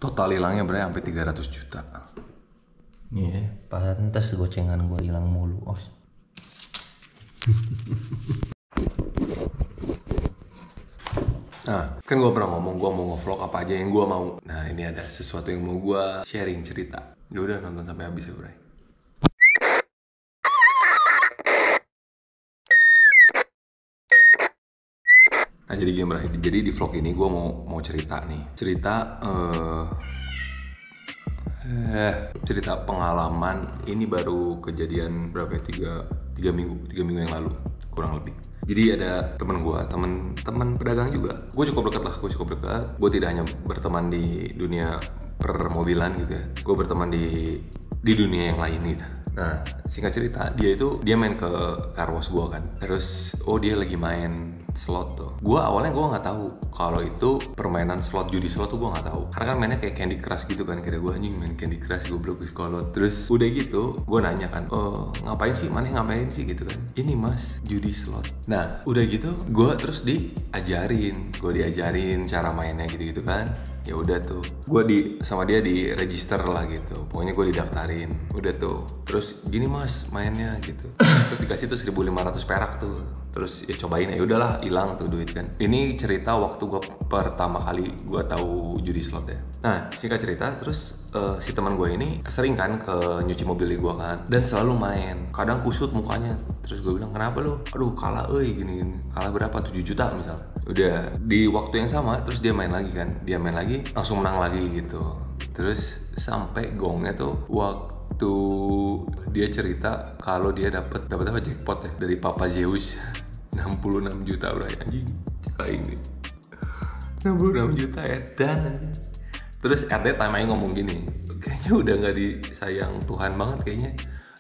Total hilangnya berarti sampai 300 juta. Iya, pantas gocengan gue hilang mulu, Os. Nah, kan gue pernah ngomong gue mau nge-vlog apa aja yang gue mau. Nah, ini ada sesuatu yang mau gue sharing cerita. Ya udah nonton sampai habis ya, Bray. Nah, jadi gini, Bray. Jadi di vlog ini gue mau cerita nih. Cerita pengalaman. Ini baru kejadian berapa ya? 3 minggu yang lalu kurang lebih. Jadi ada teman gue, teman pedagang juga. Gue cukup dekat. Gue tidak hanya berteman di dunia permobilan gitu ya. Gue berteman di dunia yang lain gitu. Nah, singkat cerita, dia main ke car wash gue kan. Terus, dia lagi main slot tuh. Awalnya gue nggak tahu kalau itu permainan slot, judi slot tuh gue nggak tahu. Karena kan mainnya kayak Candy Crush gitu kan. Kira gue anjing main Candy Crush, gue blok sekolah. Terus udah gitu, gue nanya kan, ngapain sih gitu kan? Ini mas, judi slot. Nah, udah gitu, gue terus diajarin cara mainnya gitu kan. Ya udah tuh, gue sama dia di register lah gitu. Pokoknya gue didaftarin. Udah tuh, terus gini mas mainnya gitu. Terus dikasih tuh 1.500 perak tuh. Terus ya cobain, ya udahlah, hilang tuh duit kan. Ini cerita waktu gue pertama kali gue tahu judi slot ya. Nah, singkat cerita, terus si teman gue ini sering kan ke nyuci mobil gue kan, dan selalu main. Kadang kusut mukanya. Terus gue bilang, kenapa lo? Aduh kalah gini. Kalah berapa? 7 juta misalnya. Udah di waktu yang sama, terus dia main lagi kan. Dia main lagi, langsung menang lagi gitu. Terus sampai gongnya tuh waktu dia cerita kalau dia dapat apa jackpot ya dari Papa Zeus 66 juta bro, anjing. Kayak ini 66 juta ya dan anjing. Terus at that time Aing ngomong gini, kayaknya udah gak disayang Tuhan banget, kayaknya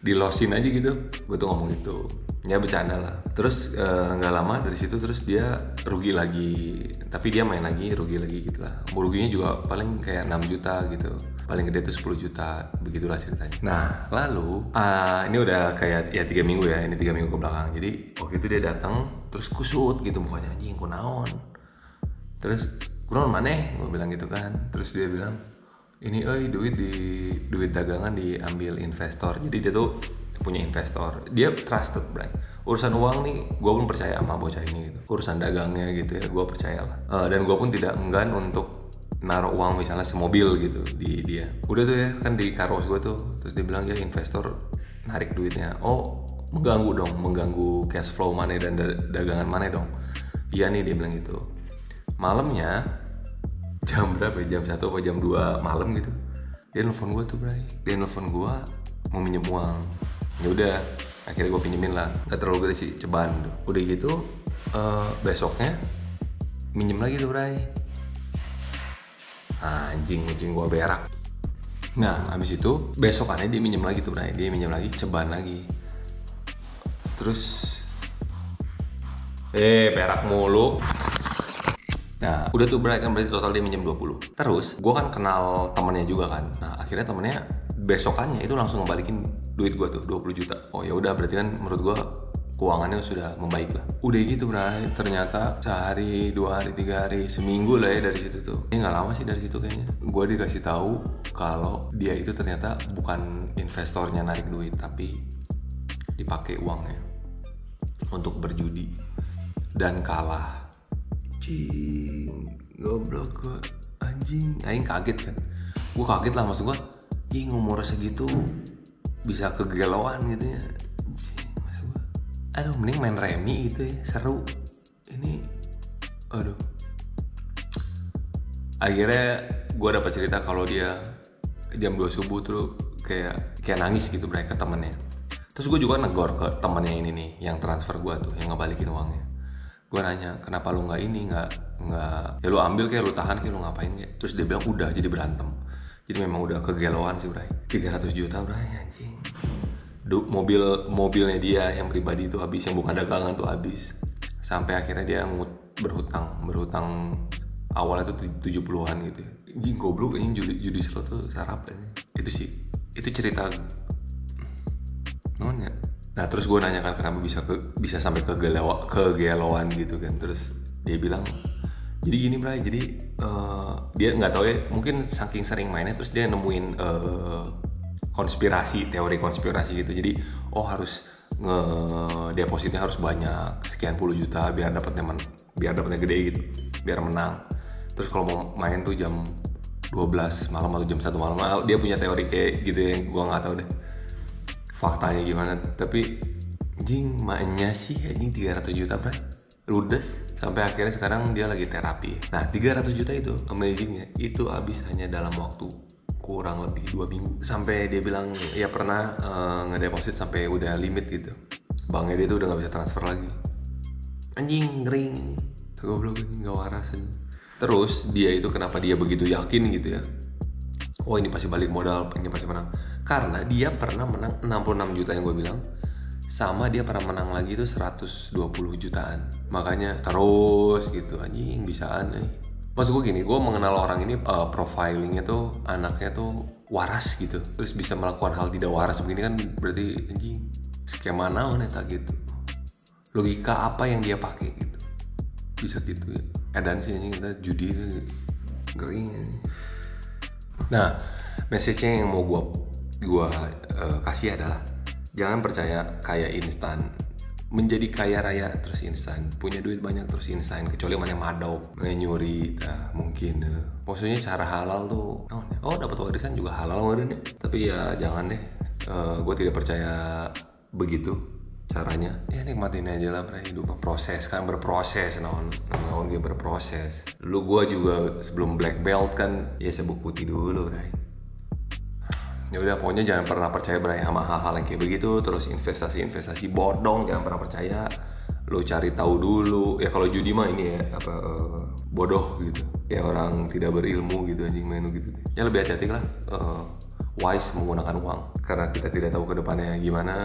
dilosin aja gitu. Gue tuh ngomong gitu, ya bercanda lah. Terus gak lama dari situ terus dia rugi lagi. Tapi dia main lagi, rugi lagi gitu lah. Ruginya juga paling kayak 6 juta gitu. Paling gede tuh 10 juta, begitulah ceritanya. Nah lalu ini udah kayak ya 3 minggu ya, ini 3 minggu ke belakang. Jadi waktu itu dia datang terus kusut gitu mukanya, anjing kunaon. Terus kunaon maneh, gue bilang gitu kan. Terus dia bilang, ini duit dagangan diambil investor. Jadi dia tuh punya investor, dia trusted bro. Urusan uang nih gue pun percaya sama bocah ini gitu. Urusan dagangnya gitu ya gue percaya lah. Dan gue pun tidak enggan untuk naruh uang misalnya semobil gitu di dia. Udah tuh ya kan di car wash gue tuh. Terus dia bilang ya investor narik duitnya. Mengganggu cash flow mana dan dagangan mana dong. Iya nih dia bilang gitu. Malamnya jam berapa ya? Jam 1 atau jam 2 malam gitu. Dia nelfon gue tuh bray. Dia nelfon gue mau minjem uang. Ya udah, akhirnya gue pinjemin lah. Gak terlalu gede sih, ceban tuh. Udah gitu besoknya minjem lagi tuh bray. Anjing gue berak. Nah abis itu besokannya dia minjem lagi tuh bray. Dia minjem lagi, ceban lagi. Terus berak mulu. Nah udah tuh bray, kan berarti total dia minjem 20. Terus gue kan kenal temennya juga kan. Nah akhirnya temennya besokannya itu langsung ngebalikin duit gue tuh 20 juta. Oh ya udah, berarti kan menurut gue keuangannya sudah membaik lah. Udah gitu bray, ternyata sehari, 2 hari, 3 hari, seminggu lah ya dari situ tuh. Ini nggak lama sih dari situ kayaknya. Gue dikasih tahu kalau dia itu ternyata bukan investornya narik duit, tapi dipakai uangnya untuk berjudi dan kalah. Cing, goblok gue, anjing. Aing kaget kan. Gue kaget lah, maksud gue, umur segitu bisa kegalauan gitu ya. Aduh, mending main remi gitu ya, seru. Ini, aduh. Akhirnya gue dapat cerita kalau dia jam 2 subuh tuh kayak nangis gitu bray ke temennya. Terus gue juga negor ke temennya ini nih, yang transfer gue tuh, yang ngebalikin uangnya. Gue nanya, kenapa lu nggak ya lu ambil kayak, lu tahan kayak, lu ngapain kayak. Terus dia bilang udah, jadi berantem. Jadi memang udah kegalauan sih bray. 300 juta bray, anjing. Mobilnya dia yang pribadi itu habis, yang bukan dagangan tuh habis. Sampai akhirnya dia berhutang awalnya tuh 70-an gitu ya. Anjing goblok, ini judi slot tuh sarap aja. Itu sih, itu cerita nonnya. Nah terus gue nanya kan kenapa bisa sampai kegalauan gitu kan. Terus dia bilang, jadi gini bray, jadi dia nggak tahu ya, mungkin saking sering mainnya terus dia nemuin teori konspirasi gitu. Jadi harus depositnya harus banyak, sekian puluh juta biar dapatnya gede gitu, biar menang. Terus kalau mau main tuh jam 12 malam atau jam 1 malam, dia punya teori kayak gitu yang gua nggak tahu deh faktanya gimana. Tapi anjing mainnya sih anjing 300 juta bro, ludes. Sampai akhirnya sekarang dia lagi terapi. Nah 300 juta itu amazingnya itu habis hanya dalam waktu kurang lebih 2 minggu. Sampai dia bilang ya pernah ngedeposit sampai udah limit gitu, banknya dia tuh udah nggak bisa transfer lagi. Anjing ngering, goblok, nggak waras anjing. Terus dia itu kenapa dia begitu yakin gitu ya, ini pasti balik modal, ini pasti menang, karena dia pernah menang 66 juta yang gue bilang, sama dia pernah menang lagi tuh 120 jutaan. Makanya terus gitu anjing bisaan Maksud gue gini, gue mengenal orang ini profilingnya tuh anaknya tuh waras gitu, terus bisa melakukan hal tidak waras begini kan berarti anjing skema naon eta gitu, logika apa yang dia pakai gitu bisa gitu ya. Dan sih anjing kita judi ngering anjing. Nah message-nya yang mau gue kasih adalah jangan percaya kaya instan, menjadi kaya raya terus instan, punya duit banyak terus instan, kecuali mana madau, mana nyuri, mungkin. Maksudnya cara halal tuh, dapat warisan juga halal meureun ya. Tapi ya jangan deh, gue tidak percaya begitu caranya. Ya nikmatin aja lah hidup, proses kan, berproses, naon dia berproses. Lu gue juga sebelum black belt kan, ya sabuk putih dulu, Ya udah pokoknya jangan pernah percaya sama hal-hal yang kayak begitu. Terus investasi bodong jangan pernah percaya. Lo cari tahu dulu. Ya kalau judi mah ini ya bodoh gitu. Kayak orang tidak berilmu gitu anjing main gitu. Ya lebih hati-hati lah. Wise menggunakan uang, karena kita tidak tahu ke depannya gimana.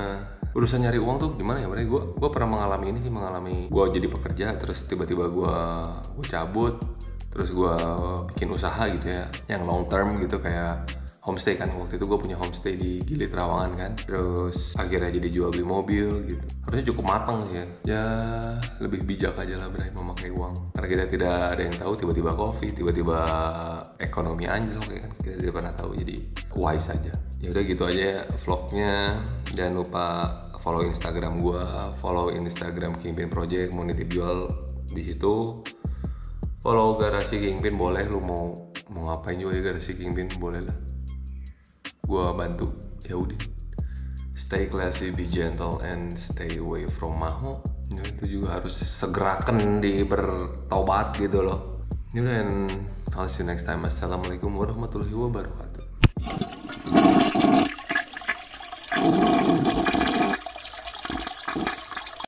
Urusan nyari uang tuh gimana ya, gue pernah mengalami gue jadi pekerja terus tiba-tiba gue cabut, terus gue bikin usaha gitu ya yang long term gitu, kayak homestay kan. Waktu itu gue punya homestay di Gili Trawangan kan, terus akhirnya jadi jual beli mobil gitu. Harusnya cukup matang sih ya lebih bijak aja lah memakai uang, karena kita tidak ada yang tahu, tiba-tiba COVID, tiba-tiba ekonomi anjlok ya kan, kita tidak pernah tahu. Jadi wise aja. Ya udah gitu aja ya vlognya. Jangan lupa follow Instagram gue, follow Instagram Kingpin Project, mau nitip jual di situ. Follow Garasi Kingpin boleh, lu mau ngapain juga di Garasi Kingpin boleh lah, gua bantu. Ya udah, stay classy, be gentle, and stay away from maho. Ya, itu juga harus segerakan bertobat gitu loh. Ya udah, and I'll see you next time. Assalamualaikum warahmatullahi wabarakatuh.